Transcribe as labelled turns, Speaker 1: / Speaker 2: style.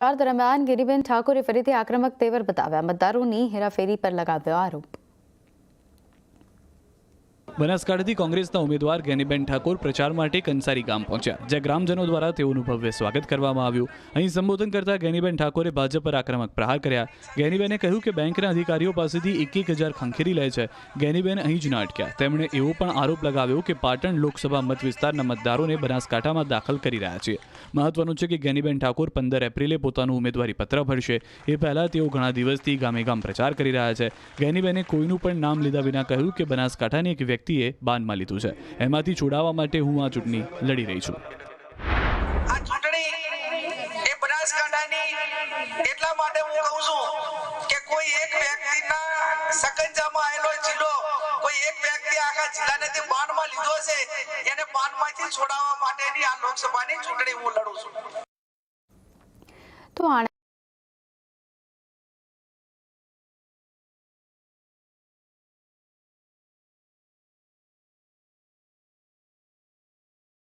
Speaker 1: દરમિયાન ગિરીબેન ઠાકોરે ફરીથી આક્રમક તેવર બતાવ્યા, મતદારોની હેરાફેરી પર લગાવ્યો આરોપ।
Speaker 2: બનાસકાંઠાથી કોંગ્રેસના ઉમેદવાર ગેનીબેન ઠાકોર પ્રચાર માટે કંસારી ગામ પહોંચ્યા, જ્યાં ગ્રામજનો દ્વારા તેઓનું ભવ્ય સ્વાગત કરવામાં આવ્યું। અહીં સંબોધન કરતા ગેનીબેન ઠાકોરે ભાજપ પર આક્રમક પ્રહાર કર્યા। ગેનીબેને કહ્યું કે બેંકના અધિકારીઓ પાસેથી 1,000 ખંખેરી લે છે। ગેનીબેન અહીં જ ન અટક્યા, તેમણે એવો પણ આરોપ લગાવ્યો કે પાટણ લોકસભા મત વિસ્તારના મતદારોને બનાસકાંઠામાં દાખલ કરી રહ્યા છે। મહત્વનું છે કે ગેનીબેન ઠાકોર 15 એપ્રિલે પોતાનું ઉમેદવારી પત્ર ભરશે। એ પહેલા તેઓ ઘણા દિવસથી ગામે ગામ પ્રચાર કરી રહ્યા છે। ગેનીબેને કોઈનું પણ નામ લીધા વિના કહ્યું કે બનાસકાંઠાની એક વ્યક્તિએ બાનમાં લીધું છે, એમાંથી છોડાવવા માટે હું આ ચૂંટણી લડી રહી છું।
Speaker 3: આ ચૂંટણી એ બનાસકાંઠાની એટલા માટે હું કહું છું કે કોઈ એક વ્યક્તિના સકંજામાં આવેલો જિલ્લો, કોઈ એક વ્યક્તિ આખા જિલ્લાને બાનમાં લીધો છે, એને બાનમાંથી છોડાવવા માટેની આ લોકસભાની ચૂંટણી હું લડું છું।
Speaker 1: તો